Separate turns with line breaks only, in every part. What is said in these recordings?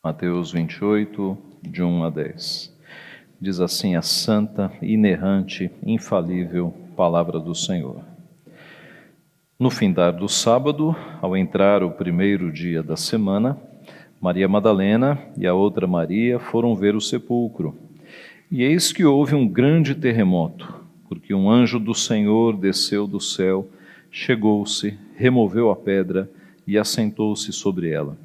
Mateus 28, de 1 a 10. Diz assim a santa, inerrante, infalível palavra do Senhor. No findar do sábado, ao entrar o primeiro dia da semana, Maria Madalena e a outra Maria foram ver o sepulcro. E eis que houve um grande terremoto, porque um anjo do Senhor desceu do céu, chegou-se, removeu a pedra e assentou-se sobre ela.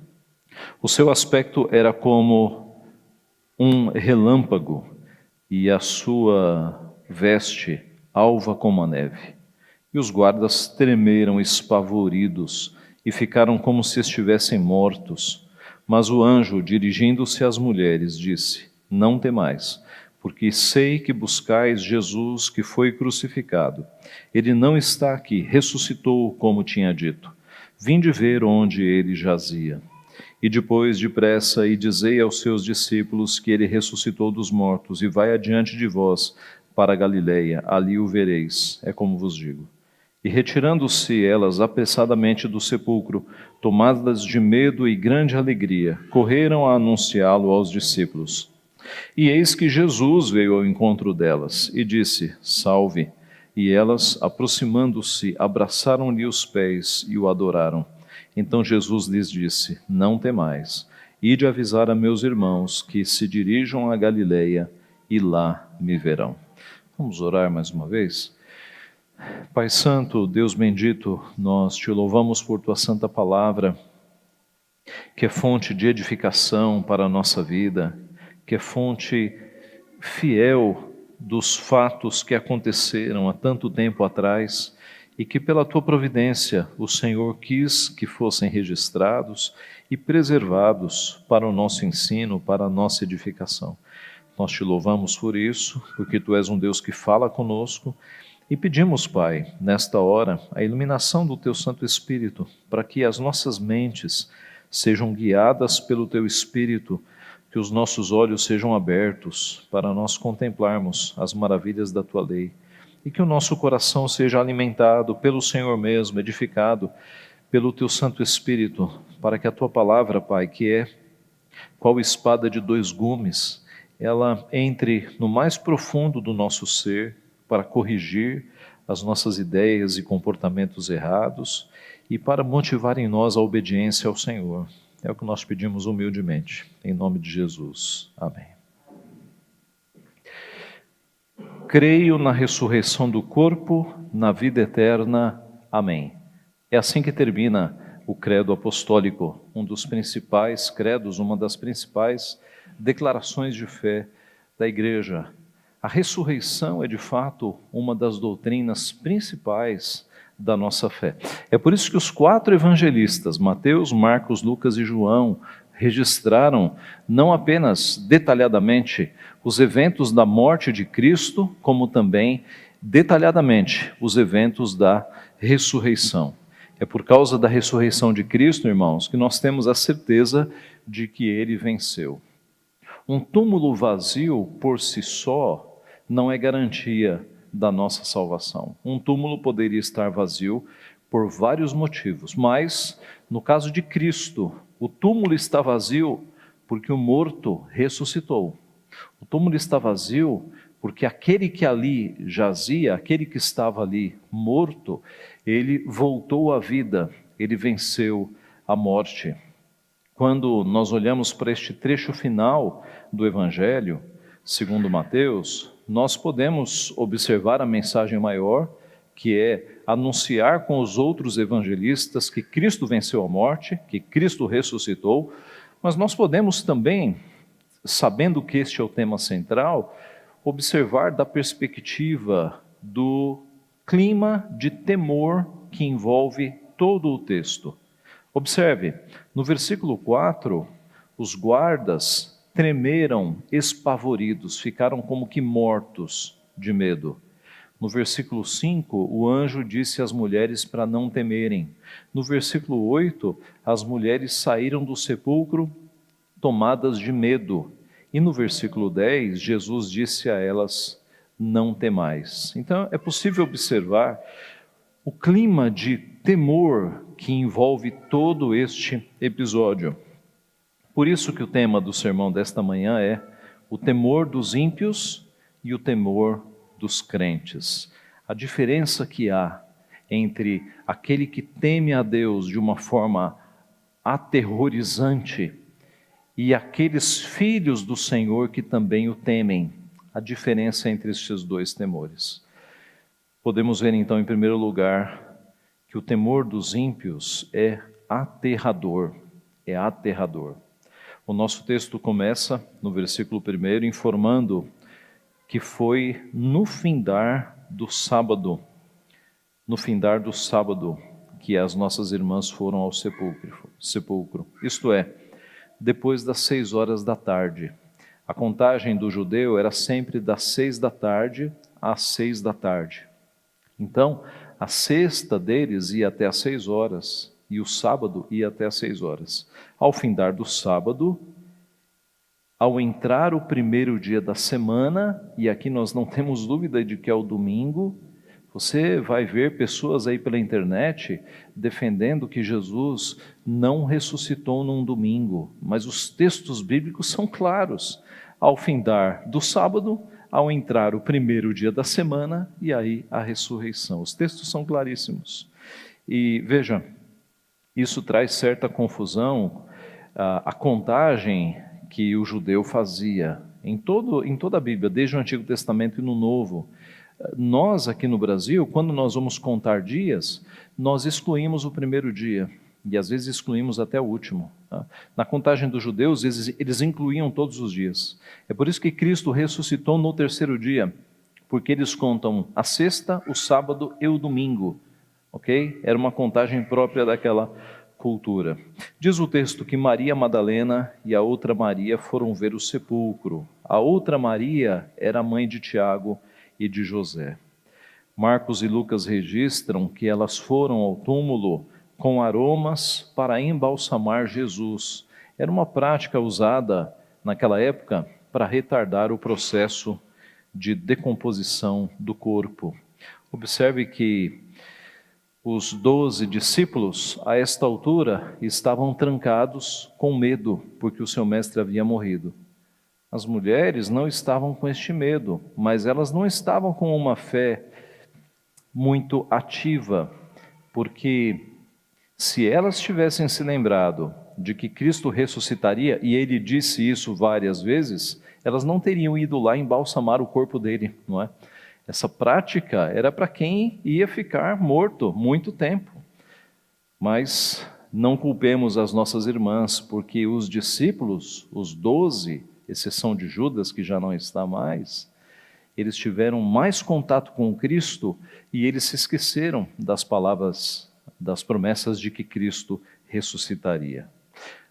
O seu aspecto era como um relâmpago e a sua veste alva como a neve. E os guardas tremeram espavoridos e ficaram como se estivessem mortos. Mas o anjo, dirigindo-se às mulheres, disse: Não temais, porque sei que buscais Jesus que foi crucificado. Ele não está aqui, ressuscitou como tinha dito. Vinde ver onde ele jazia. E depois, depressa, e dizei aos seus discípulos que ele ressuscitou dos mortos, e vai adiante de vós para a Galileia, ali o vereis, é como vos digo. E retirando-se elas apressadamente do sepulcro, tomadas de medo e grande alegria, correram a anunciá-lo aos discípulos. E eis que Jesus veio ao encontro delas, e disse: Salve! E elas, aproximando-se, abraçaram-lhe os pés e o adoraram. Então Jesus lhes disse: Não temais, ide avisar a meus irmãos que se dirijam a Galileia e lá me verão. Vamos orar mais uma vez? Pai Santo, Deus bendito, nós te louvamos por tua santa palavra, que é fonte de edificação para a nossa vida, que é fonte fiel dos fatos que aconteceram há tanto tempo atrás e que pela tua providência o Senhor quis que fossem registrados e preservados para o nosso ensino, para a nossa edificação. Nós te louvamos por isso, porque tu és um Deus que fala conosco e pedimos, Pai, nesta hora, a iluminação do teu Santo Espírito, para que as nossas mentes sejam guiadas pelo teu Espírito, que os nossos olhos sejam abertos para nós contemplarmos as maravilhas da tua lei e que o nosso coração seja alimentado pelo Senhor mesmo, edificado pelo teu Santo Espírito, para que a tua palavra, Pai, que é qual espada de dois gumes, ela entre no mais profundo do nosso ser para corrigir as nossas ideias e comportamentos errados e para motivar em nós a obediência ao Senhor. É o que nós pedimos humildemente, em nome de Jesus. Amém. Creio na ressurreição do corpo, na vida eterna. Amém. É assim que termina o credo apostólico, um dos principais credos, uma das principais declarações de fé da Igreja. A ressurreição é, de fato, uma das doutrinas principais da nossa fé. É por isso que os 4 evangelistas, Mateus, Marcos, Lucas e João, registraram não apenas detalhadamente os eventos da morte de Cristo, como também detalhadamente os eventos da ressurreição. É por causa da ressurreição de Cristo, irmãos, que nós temos a certeza de que ele venceu. Um túmulo vazio por si só não é garantia da nossa salvação. Um túmulo poderia estar vazio por vários motivos, mas no caso de Cristo, o túmulo está vazio porque o morto ressuscitou. O túmulo está vazio porque aquele que ali jazia, aquele que estava ali morto, ele voltou à vida, ele venceu a morte. Quando nós olhamos para este trecho final do Evangelho, segundo Mateus, nós podemos observar a mensagem maior, que é anunciar com os outros evangelistas que Cristo venceu a morte, que Cristo ressuscitou, mas nós podemos também, sabendo que este é o tema central, observar da perspectiva do clima de temor que envolve todo o texto. Observe, no versículo 4, os guardas tremeram espavoridos, ficaram como que mortos de medo. No versículo 5, o anjo disse às mulheres para não temerem. No versículo 8, as mulheres saíram do sepulcro tomadas de medo. E no versículo 10, Jesus disse a elas: não temais. Então é possível observar o clima de temor que envolve todo este episódio. Por isso que o tema do sermão desta manhã é o temor dos ímpios e o temor dos crentes. A diferença que há entre aquele que teme a Deus de uma forma aterrorizante e aqueles filhos do Senhor que também o temem. A diferença entre esses dois temores. Podemos ver então, em primeiro lugar, que o temor dos ímpios é aterrador. É aterrador. O nosso texto começa no versículo 1 informando que foi no findar do sábado, que as nossas irmãs foram ao sepulcro. Isto é, depois das 6 horas da tarde. A contagem do judeu era sempre das 6 da tarde às 6 da tarde. Então, a sexta deles ia até às 6 horas e o sábado ia até às 6 horas. Ao findar do sábado, ao entrar o primeiro dia da semana, e aqui nós não temos dúvida de que é o domingo, você vai ver pessoas aí pela internet defendendo que Jesus não ressuscitou num domingo, mas os textos bíblicos são claros. Ao findar do sábado, ao entrar o primeiro dia da semana, e aí a ressurreição. Os textos são claríssimos. E veja, isso traz certa confusão, a contagem que o judeu fazia em toda a Bíblia, desde o Antigo Testamento e no Novo. Nós aqui no Brasil, quando nós vamos contar dias, nós excluímos o primeiro dia, e às vezes excluímos até o último. Tá? Na contagem dos judeus, eles incluíam todos os dias. É por isso que Cristo ressuscitou no terceiro dia, porque eles contam a sexta, o sábado e o domingo. Ok? Era uma contagem própria daquela cultura. Diz o texto que Maria Madalena e a outra Maria foram ver o sepulcro. A outra Maria era a mãe de Tiago e de José. Marcos e Lucas registram que elas foram ao túmulo com aromas para embalsamar Jesus. Era uma prática usada naquela época para retardar o processo de decomposição do corpo. Observe que os 12 discípulos, a esta altura, estavam trancados com medo, porque o seu mestre havia morrido. As mulheres não estavam com este medo, mas elas não estavam com uma fé muito ativa, porque se elas tivessem se lembrado de que Cristo ressuscitaria, e ele disse isso várias vezes, elas não teriam ido lá embalsamar o corpo dele, não é? Essa prática era para quem ia ficar morto muito tempo. Mas não culpemos as nossas irmãs, porque os discípulos, os 12, exceção de Judas, que já não está mais, eles tiveram mais contato com Cristo e eles se esqueceram das palavras, das promessas de que Cristo ressuscitaria.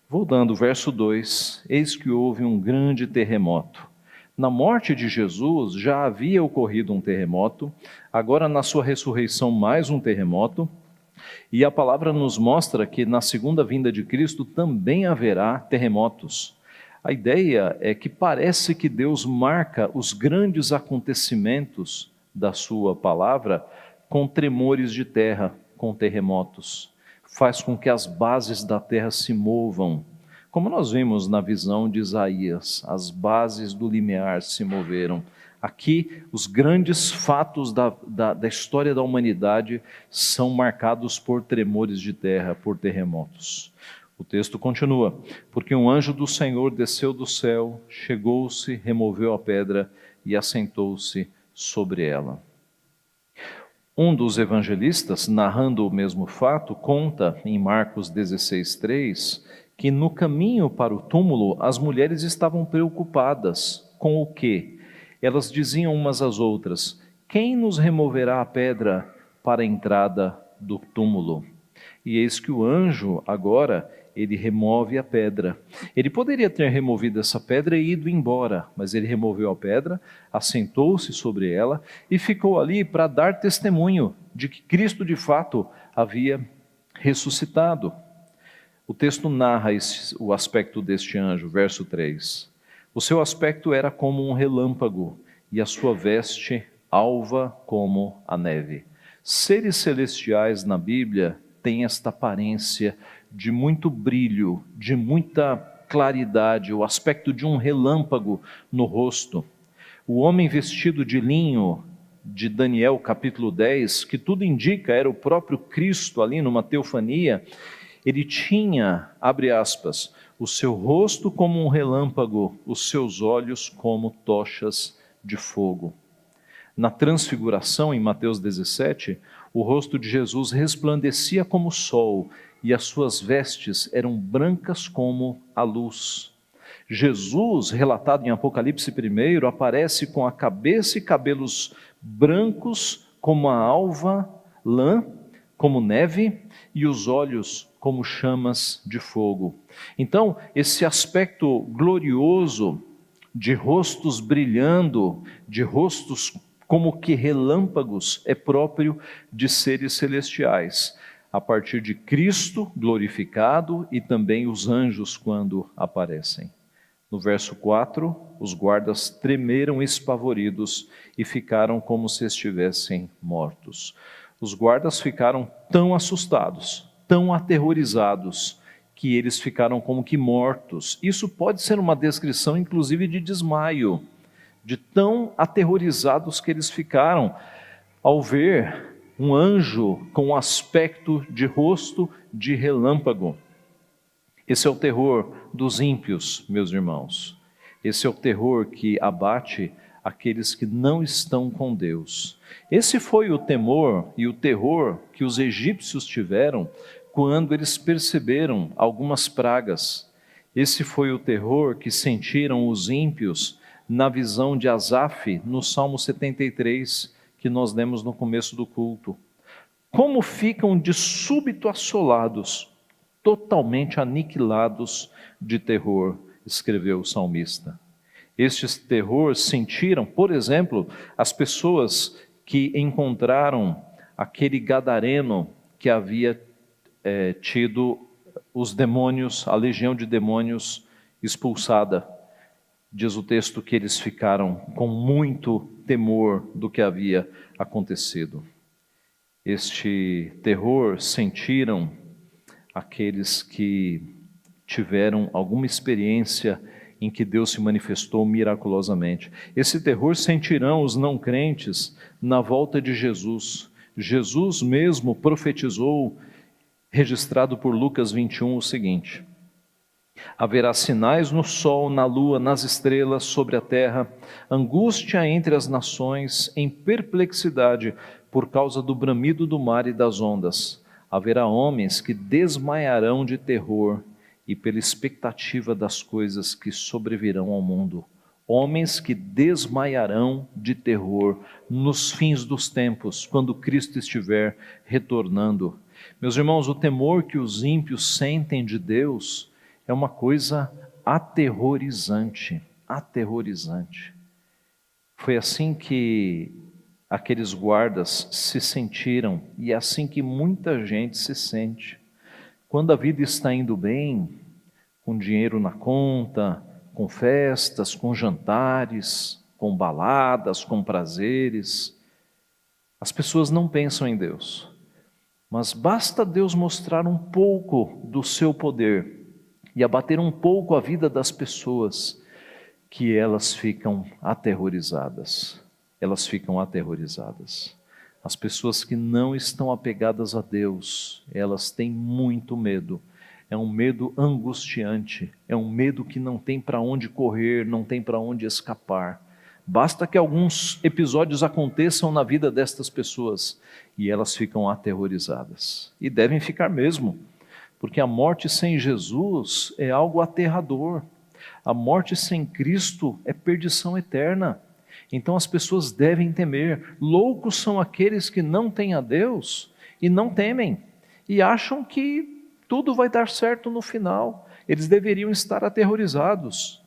Voltando, verso 2, eis que houve um grande terremoto. Na morte de Jesus já havia ocorrido um terremoto, agora na sua ressurreição mais um terremoto, e a palavra nos mostra que na segunda vinda de Cristo também haverá terremotos. A ideia é que parece que Deus marca os grandes acontecimentos da sua palavra com tremores de terra, com terremotos. Faz com que as bases da terra se movam. Como nós vimos na visão de Isaías, as bases do limiar se moveram. Aqui, os grandes fatos da história da humanidade são marcados por tremores de terra, por terremotos. O texto continua, porque um anjo do Senhor desceu do céu, chegou-se, removeu a pedra e assentou-se sobre ela. Um dos evangelistas, narrando o mesmo fato, conta em Marcos 16:3, que no caminho para o túmulo as mulheres estavam preocupadas com o quê? Elas diziam umas às outras, quem nos removerá a pedra para a entrada do túmulo? E eis que o anjo agora, ele remove a pedra. Ele poderia ter removido essa pedra e ido embora, mas ele removeu a pedra, assentou-se sobre ela e ficou ali para dar testemunho de que Cristo de fato havia ressuscitado. O texto narra o aspecto deste anjo, verso 3. O seu aspecto era como um relâmpago, e a sua veste alva como a neve. Seres celestiais na Bíblia têm esta aparência de muito brilho, de muita claridade, o aspecto de um relâmpago no rosto. O homem vestido de linho, de Daniel capítulo 10, que tudo indica era o próprio Cristo ali numa teofania, ele tinha, abre aspas, o seu rosto como um relâmpago, os seus olhos como tochas de fogo. Na transfiguração, em Mateus 17, o rosto de Jesus resplandecia como o sol e as suas vestes eram brancas como a luz. Jesus, relatado em Apocalipse 1, aparece com a cabeça e cabelos brancos como a alva lã, como neve, e os olhos como chamas de fogo. Então, esse aspecto glorioso de rostos brilhando, de rostos como que relâmpagos, é próprio de seres celestiais, a partir de Cristo glorificado e também os anjos quando aparecem. No verso 4, os guardas tremeram espavoridos e ficaram como se estivessem mortos. Os guardas ficaram tão assustados, tão aterrorizados, que eles ficaram como que mortos. Isso pode ser uma descrição, inclusive, de desmaio, de tão aterrorizados que eles ficaram ao ver um anjo com aspecto de rosto de relâmpago. Esse é o terror dos ímpios, meus irmãos. Esse é o terror que abate aqueles que não estão com Deus. Esse foi o temor e o terror que os egípcios tiveram quando eles perceberam algumas pragas. Esse foi o terror que sentiram os ímpios na visão de Asaf, no Salmo 73, que nós lemos no começo do culto. Como ficam de súbito assolados, totalmente aniquilados de terror, escreveu o salmista. Este terror sentiram, por exemplo, as pessoas que encontraram aquele gadareno que havia tido os demônios, a legião de demônios expulsada. Diz o texto que eles ficaram com muito temor do que havia acontecido. Este terror sentiram aqueles que tiveram alguma experiência em que Deus se manifestou miraculosamente. Esse terror sentirão os não crentes na volta de Jesus. Jesus mesmo profetizou, registrado por Lucas 21, o seguinte: haverá sinais no sol, na lua, nas estrelas, sobre a terra, angústia entre as nações, em perplexidade por causa do bramido do mar e das ondas. Haverá homens que desmaiarão de terror e pela expectativa das coisas que sobrevirão ao mundo. Homens que desmaiarão de terror nos fins dos tempos, quando Cristo estiver retornando. Meus irmãos, o temor que os ímpios sentem de Deus é uma coisa aterrorizante, aterrorizante. Foi assim que aqueles guardas se sentiram, e é assim que muita gente se sente. Quando a vida está indo bem, com dinheiro na conta, com festas, com jantares, com baladas, com prazeres, as pessoas não pensam em Deus. Mas basta Deus mostrar um pouco do seu poder e abater um pouco a vida das pessoas, que elas ficam aterrorizadas. Elas ficam aterrorizadas. As pessoas que não estão apegadas a Deus, elas têm muito medo. É um medo angustiante, é um medo que não tem para onde correr, não tem para onde escapar. Basta que alguns episódios aconteçam na vida destas pessoas e elas ficam aterrorizadas. E devem ficar mesmo, porque a morte sem Jesus é algo aterrador. A morte sem Cristo é perdição eterna. Então as pessoas devem temer. Loucos são aqueles que não têm a Deus e não temem, e acham que tudo vai dar certo no final. Eles deveriam estar aterrorizados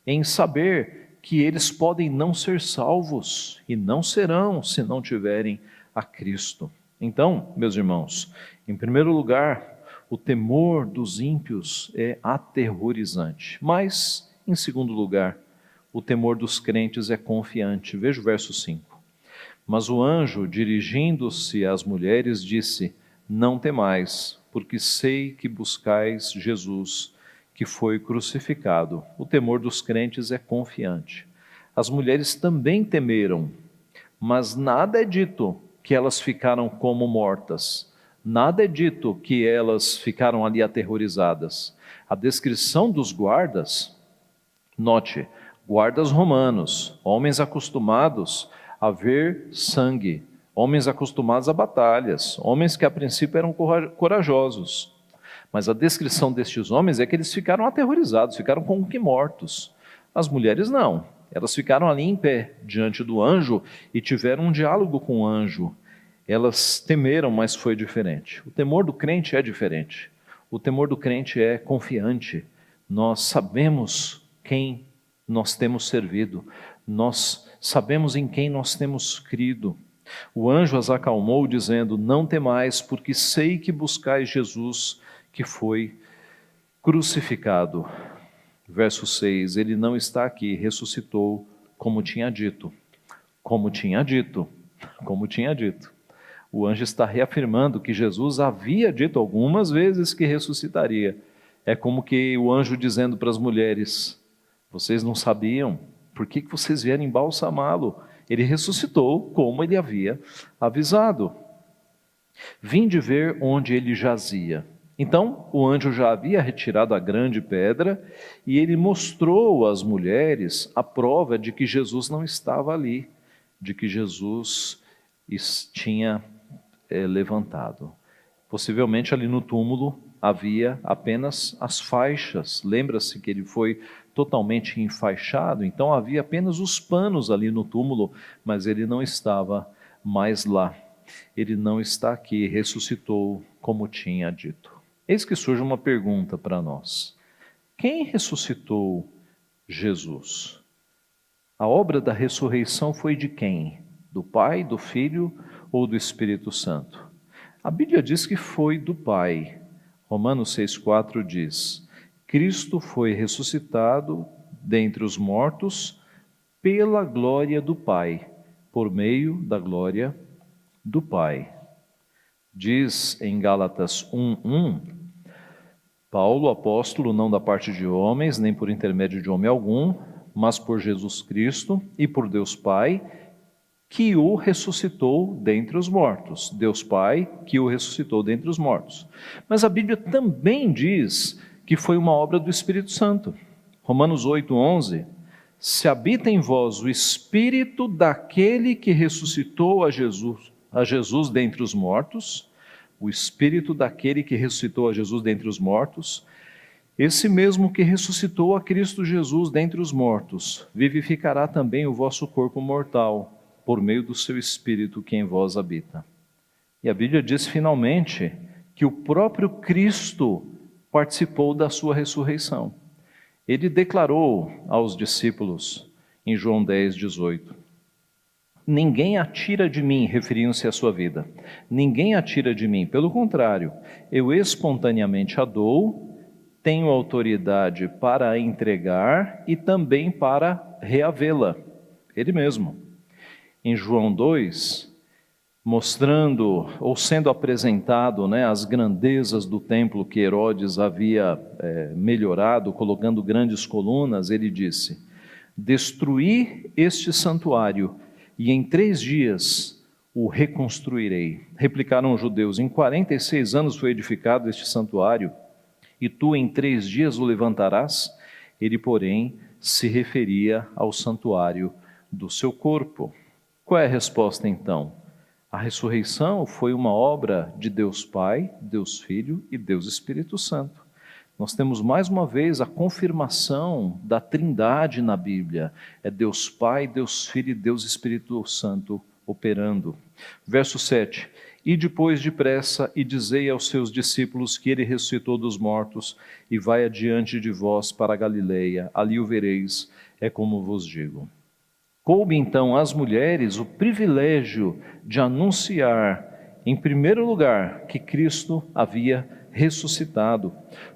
em saber que eles podem não ser salvos, e não serão se não tiverem a Cristo. Então, meus irmãos, em primeiro lugar, o temor dos ímpios é aterrorizante. Mas, em segundo lugar, o temor dos crentes é confiante. Veja o verso 5. Mas o anjo, dirigindo-se às mulheres, disse: não temais, porque sei que buscais Jesus, que foi crucificado. O temor dos crentes é confiante. As mulheres também temeram, mas nada é dito que elas ficaram como mortas. Nada é dito que elas ficaram ali aterrorizadas. A descrição dos guardas, note, guardas romanos, homens acostumados a ver sangue, homens acostumados a batalhas, homens que a princípio eram corajosos. Mas a descrição destes homens é que eles ficaram aterrorizados, ficaram como que mortos. As mulheres não, elas ficaram ali em pé diante do anjo e tiveram um diálogo com o anjo. Elas temeram, mas foi diferente. O temor do crente é diferente. O temor do crente é confiante. Nós sabemos quem nós temos servido. Nós sabemos em quem nós temos crido. O anjo as acalmou, dizendo: não temais, porque sei que buscais Jesus, que foi crucificado. Verso 6, ele não está aqui, ressuscitou, como tinha dito. Como tinha dito. Como tinha dito. O anjo está reafirmando que Jesus havia dito algumas vezes que ressuscitaria. É como que o anjo dizendo para as mulheres: vocês não sabiam? Por que vocês vieram embalsamá-lo? Ele ressuscitou como ele havia avisado. Vinde ver onde ele jazia. Então, o anjo já havia retirado a grande pedra e ele mostrou às mulheres a prova de que Jesus não estava ali, de que Jesus tinha levantado. Possivelmente ali no túmulo havia apenas as faixas. Lembra-se que ele foi totalmente enfaixado, então havia apenas os panos ali no túmulo, mas ele não estava mais lá. Ele não está aqui, ressuscitou como tinha dito. Eis que surge uma pergunta para nós: quem ressuscitou Jesus? A obra da ressurreição foi de quem? Do Pai, do Filho ou do Espírito Santo? A Bíblia diz que foi do Pai. Romanos 6,4 diz: Cristo foi ressuscitado dentre os mortos pela glória do Pai, por meio da glória do Pai. Diz em Gálatas 1:1, Paulo, apóstolo, não da parte de homens, nem por intermédio de homem algum, mas por Jesus Cristo e por Deus Pai, que o ressuscitou dentre os mortos. Deus Pai, que o ressuscitou dentre os mortos. Mas a Bíblia também diz que foi uma obra do Espírito Santo. Romanos 8:11, se habita em vós o Espírito daquele que ressuscitou a Jesus dentre os mortos, o Espírito daquele que ressuscitou a Jesus dentre os mortos, esse mesmo que ressuscitou a Cristo Jesus dentre os mortos, vivificará também o vosso corpo mortal, por meio do seu Espírito que em vós habita. E a Bíblia diz finalmente que o próprio Cristo participou da sua ressurreição. Ele declarou aos discípulos em João 10:18, ninguém atira de mim, referindo-se à sua vida, ninguém atira de mim, pelo contrário, eu espontaneamente a dou, tenho autoridade para a entregar e também para reavê-la, ele mesmo. Em João 2, mostrando ou sendo apresentado as grandezas do templo que Herodes havia melhorado, colocando grandes colunas, ele disse: destruí este santuário e em 3 dias o reconstruirei. Replicaram os judeus: em 46 anos foi edificado este santuário e tu em 3 dias o levantarás? Ele, porém, se referia ao santuário do seu corpo. Qual é a resposta então? A ressurreição foi uma obra de Deus Pai, Deus Filho e Deus Espírito Santo. Nós temos mais uma vez a confirmação da Trindade na Bíblia. É Deus Pai, Deus Filho e Deus Espírito Santo operando. Verso 7. E depois depressa e dizei aos seus discípulos que ele ressuscitou dos mortos e vai adiante de vós para a Galileia, ali o vereis, é como vos digo. Coube então às mulheres o privilégio de anunciar, em primeiro lugar, que Cristo havia ressuscitado.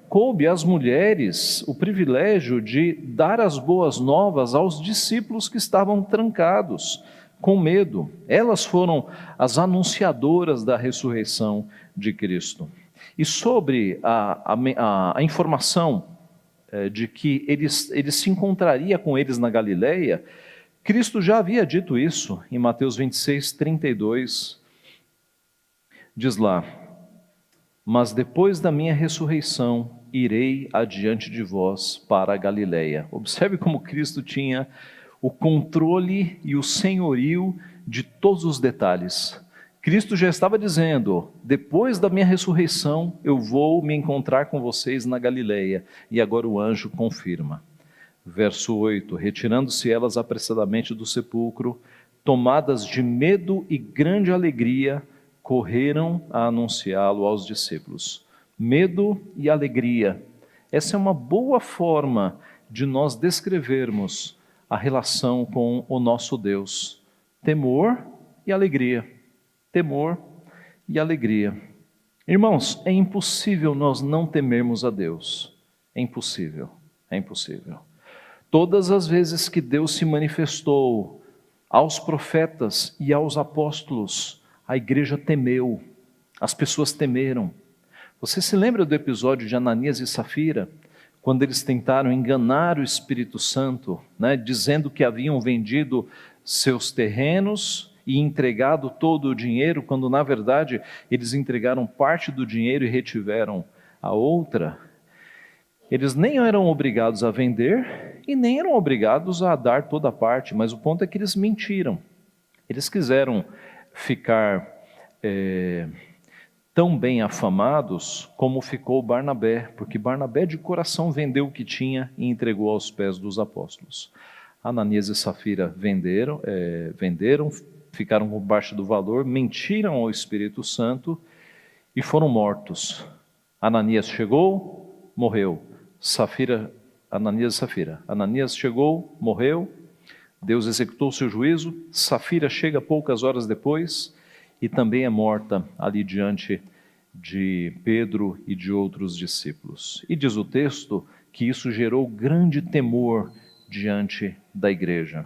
Coube às mulheres o privilégio de dar as boas novas aos discípulos que estavam trancados, com medo. Elas foram as anunciadoras da ressurreição de Cristo. E sobre a informação de que ele se encontraria com eles na Galileia, Cristo já havia dito isso em Mateus 26, 32, diz lá: mas depois da minha ressurreição, irei adiante de vós para a Galileia. Observe como Cristo tinha o controle e o senhorio de todos os detalhes. Cristo já estava dizendo: depois da minha ressurreição, eu vou me encontrar com vocês na Galileia. E agora o anjo confirma. Verso 8: retirando-se elas apressadamente do sepulcro, tomadas de medo e grande alegria, correram a anunciá-lo aos discípulos. Medo e alegria. Essa é uma boa forma de nós descrevermos a relação com o nosso Deus. Temor e alegria. Temor e alegria. Irmãos, é impossível nós não temermos a Deus. É impossível, é impossível. Todas as vezes que Deus se manifestou aos profetas e aos apóstolos, a igreja temeu, as pessoas temeram. Você se lembra do episódio de Ananias e Safira? Quando eles tentaram enganar o Espírito Santo, dizendo que haviam vendido seus terrenos e entregado todo o dinheiro, quando na verdade eles entregaram parte do dinheiro e retiveram a outra. Eles nem eram obrigados a vender e nem eram obrigados a dar toda a parte, mas o ponto é que eles mentiram. Eles quiseram ficar tão bem afamados como ficou Barnabé, porque Barnabé de coração vendeu o que tinha e entregou aos pés dos apóstolos. Ananias e Safira venderam, ficaram com parte do valor, mentiram ao Espírito Santo e foram mortos. Ananias chegou, morreu. Ananias e Safira. Ananias chegou, morreu. Deus executou o seu juízo. Safira chega poucas horas depois e também é morta ali diante de Pedro e de outros discípulos. E diz o texto que isso gerou grande temor diante da igreja.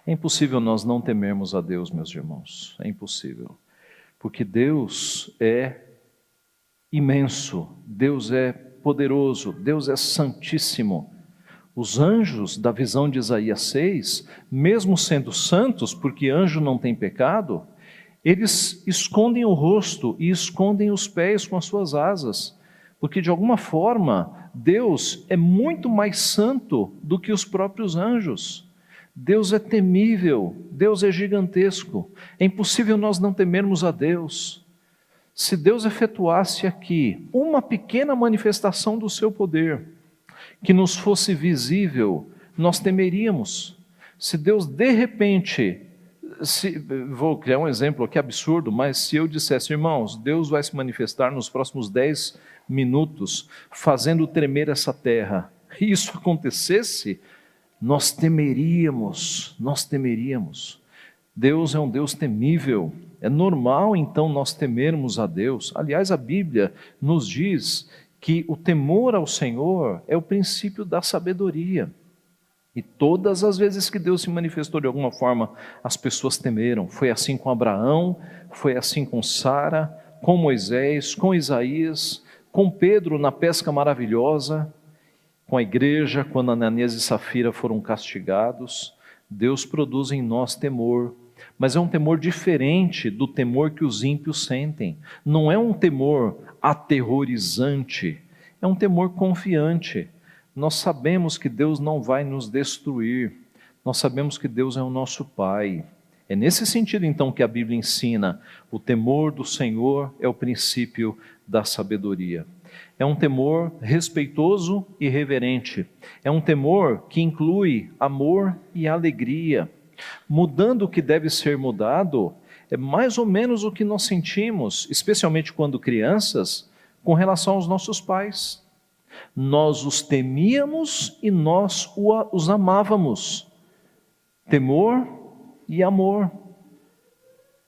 É impossível nós não temermos a Deus, meus irmãos. É impossível. Porque Deus é imenso, Deus é poderoso, Deus é santíssimo. Os anjos da visão de Isaías 6, mesmo sendo santos, porque anjo não tem pecado, eles escondem o rosto e escondem os pés com as suas asas, porque de alguma forma Deus é muito mais santo do que os próprios anjos. Deus é temível, Deus é gigantesco, é impossível nós não temermos a Deus. Se Deus efetuasse aqui uma pequena manifestação do seu poder, que nos fosse visível, nós temeríamos. Se Deus de repente, vou criar um exemplo aqui absurdo, mas se eu dissesse: irmãos, Deus vai se manifestar nos próximos 10 minutos, fazendo tremer essa terra, e isso acontecesse, nós temeríamos. Deus é um Deus temível. É normal então nós temermos a Deus. Aliás, a Bíblia nos diz que o temor ao Senhor é o princípio da sabedoria. E todas as vezes que Deus se manifestou de alguma forma, as pessoas temeram. Foi assim com Abraão, foi assim com Sara, com Moisés, com Isaías, com Pedro na pesca maravilhosa, com a igreja, quando Ananias e Safira foram castigados. Deus produz em nós temor, mas é um temor diferente do temor que os ímpios sentem. Não é um temor aterrorizante, é um temor confiante. Nós sabemos que Deus não vai nos destruir, nós sabemos que Deus é o nosso Pai. É nesse sentido então que a Bíblia ensina: o temor do Senhor é o princípio da sabedoria. É um temor respeitoso e reverente. É um temor que inclui amor e alegria. Mudando o que deve ser mudado, é mais ou menos o que nós sentimos, especialmente quando crianças, com relação aos nossos pais. Nós os temíamos e nós os amávamos. Temor e amor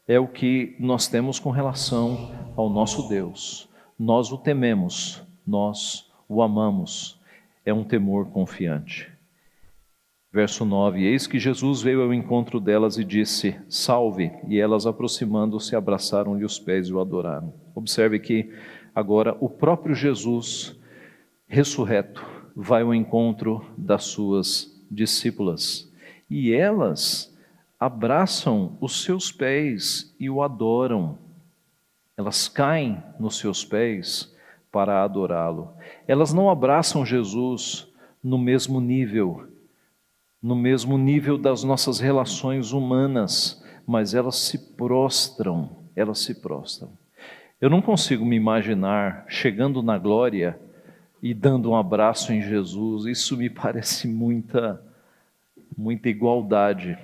é o que nós temos com relação ao nosso Deus. Nós o tememos, nós o amamos. É um temor confiante. Verso 9: eis que Jesus veio ao encontro delas e disse: salve, e elas, aproximando-se, abraçaram-lhe os pés e o adoraram. Observe que agora o próprio Jesus ressurreto vai ao encontro das suas discípulas. E elas abraçam os seus pés e o adoram. Elas caem nos seus pés para adorá-lo. Elas não abraçam Jesus no mesmo nível das nossas relações humanas, mas elas se prostram. Eu não consigo me imaginar chegando na glória e dando um abraço em Jesus. Isso me parece muita igualdade.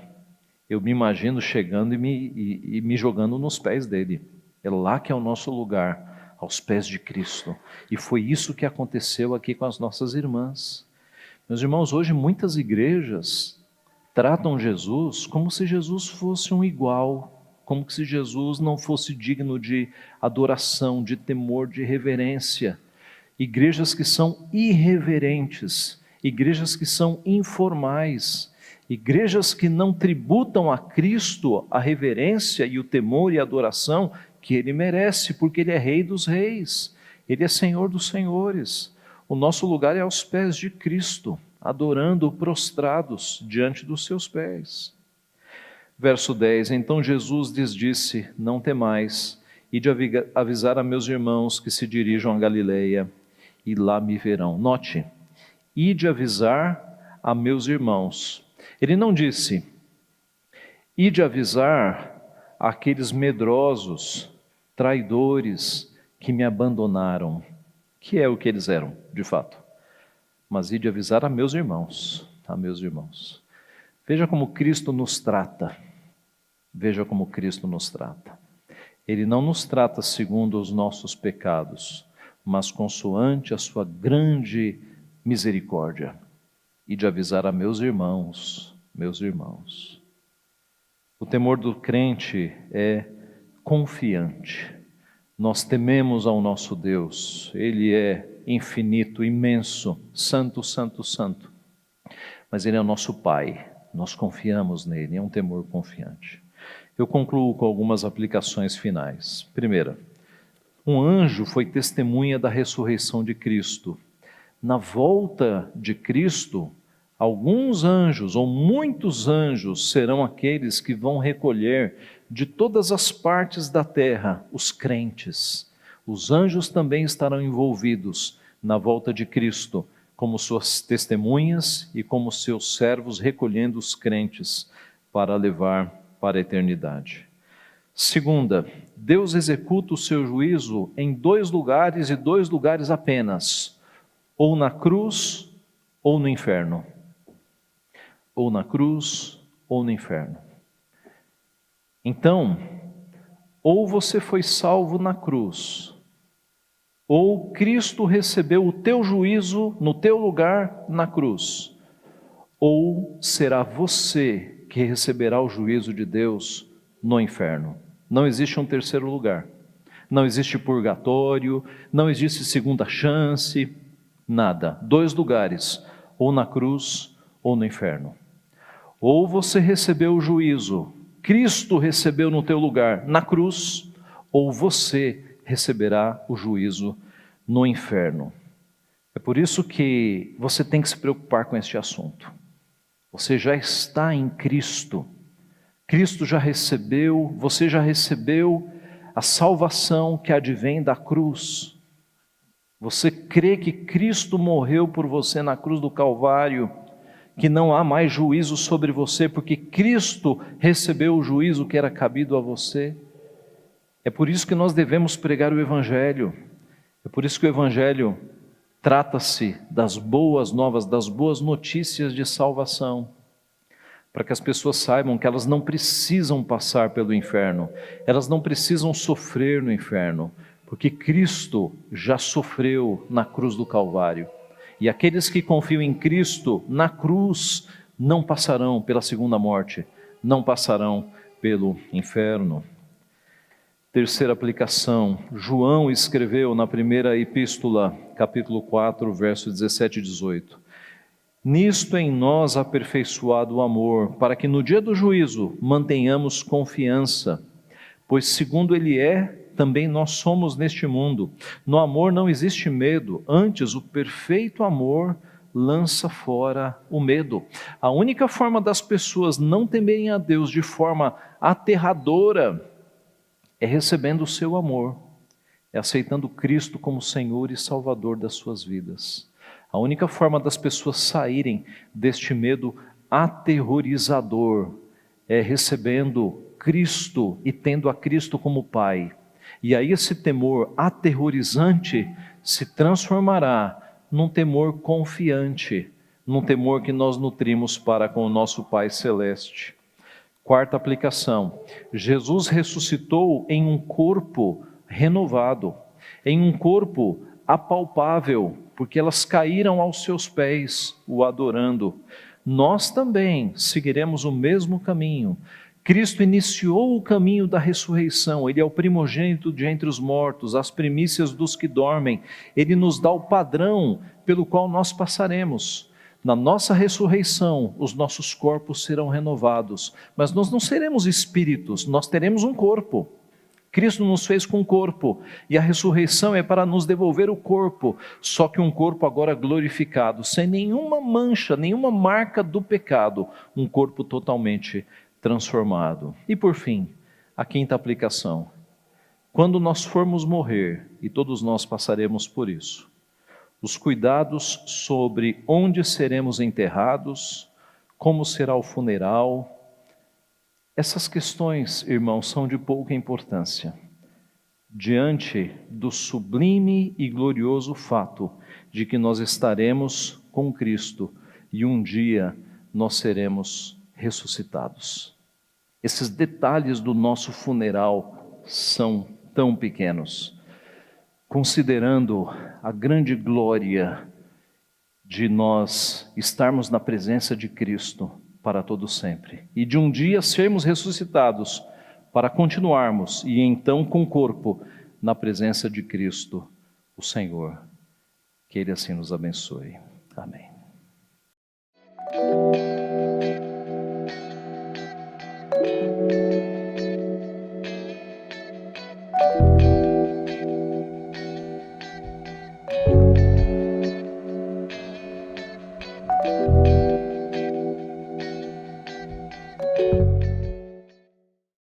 Eu me imagino chegando e me jogando nos pés dele. É lá que é o nosso lugar, aos pés de Cristo. E foi isso que aconteceu aqui com as nossas irmãs. Meus irmãos, hoje muitas igrejas tratam Jesus como se Jesus fosse um igual, como se Jesus não fosse digno de adoração, de temor, de reverência. Igrejas que são irreverentes, igrejas que são informais, igrejas que não tributam a Cristo a reverência e o temor e a adoração que Ele merece, porque Ele é Rei dos Reis, Ele é Senhor dos Senhores. O nosso lugar é aos pés de Cristo, adorando prostrados diante dos seus pés. Verso 10, então Jesus lhes disse, não temais, ide avisar a meus irmãos que se dirijam a Galileia, e lá me verão. Note, ide avisar a meus irmãos. Ele não disse, ide avisar aqueles medrosos, traidores, que me abandonaram, que é o que eles eram, de fato. Mas ide avisar a meus irmãos, Veja como Cristo nos trata. Ele não nos trata segundo os nossos pecados, mas consoante a sua grande misericórdia. Ide avisar a meus irmãos. O temor do crente é confiante. Nós tememos ao nosso Deus, Ele é infinito, imenso, santo, santo, santo. Mas Ele é o nosso Pai, nós confiamos nele, é um temor confiante. Eu concluo com algumas aplicações finais. Primeira, um anjo foi testemunha da ressurreição de Cristo. Na volta de Cristo, alguns anjos ou muitos anjos serão aqueles que vão recolher de todas as partes da terra os crentes. Os anjos também estarão envolvidos na volta de Cristo, como suas testemunhas e como seus servos recolhendo os crentes para levar para a eternidade. Segunda, Deus executa o seu juízo em 2 lugares e 2 lugares apenas, ou na cruz ou no inferno. Ou na cruz ou no inferno. Então, ou você foi salvo na cruz, ou Cristo recebeu o teu juízo no teu lugar na cruz, ou será você que receberá o juízo de Deus no inferno. Não existe um terceiro lugar, não existe purgatório, não existe segunda chance, nada. 2 lugares, ou na cruz ou no inferno. Ou você recebeu o juízo, Cristo recebeu no teu lugar na cruz, ou você receberá o juízo no inferno. É por isso que você tem que se preocupar com este assunto. Você já está em Cristo. Cristo já recebeu, você já recebeu a salvação que advém da cruz. Você crê que Cristo morreu por você na cruz do Calvário, que não há mais juízo sobre você, porque Cristo recebeu o juízo que era cabido a você. É por isso que nós devemos pregar o Evangelho. É por isso que o Evangelho trata-se das boas novas, das boas notícias de salvação, para que as pessoas saibam que elas não precisam passar pelo inferno, elas não precisam sofrer no inferno, porque Cristo já sofreu na cruz do Calvário. E aqueles que confiam em Cristo na cruz não passarão pela segunda morte, não passarão pelo inferno. Terceira aplicação, João escreveu na primeira epístola, capítulo 4, versos 17 e 18. Nisto em nós aperfeiçoado o amor, para que no dia do juízo mantenhamos confiança, pois segundo Ele é, também nós somos neste mundo. No amor não existe medo, antes o perfeito amor lança fora o medo. A única forma das pessoas não temerem a Deus de forma aterradora é recebendo o seu amor, é aceitando Cristo como Senhor e Salvador das suas vidas. A única forma das pessoas saírem deste medo aterrorizador é recebendo Cristo e tendo a Cristo como Pai. E aí esse temor aterrorizante se transformará num temor confiante, num temor que nós nutrimos para com o nosso Pai Celeste. Quarta aplicação: Jesus ressuscitou em um corpo renovado, em um corpo apalpável, porque elas caíram aos seus pés, o adorando. Nós também seguiremos o mesmo caminho. Cristo iniciou o caminho da ressurreição, Ele é o primogênito de entre os mortos, as primícias dos que dormem. Ele nos dá o padrão pelo qual nós passaremos. Na nossa ressurreição, os nossos corpos serão renovados, mas nós não seremos espíritos, nós teremos um corpo. Cristo nos fez com corpo, e a ressurreição é para nos devolver o corpo, só que um corpo agora glorificado, sem nenhuma mancha, nenhuma marca do pecado, um corpo totalmente transformado. E por fim, a quinta aplicação: quando nós formos morrer, e todos nós passaremos por isso, os cuidados sobre onde seremos enterrados, como será o funeral, essas questões, irmãos, são de pouca importância, diante do sublime e glorioso fato de que nós estaremos com Cristo e um dia nós seremos ressuscitados. Esses detalhes do nosso funeral são tão pequenos, considerando a grande glória de nós estarmos na presença de Cristo para todo sempre, e de um dia sermos ressuscitados para continuarmos, e então com o corpo, na presença de Cristo, o Senhor. Que Ele assim nos abençoe. Amém.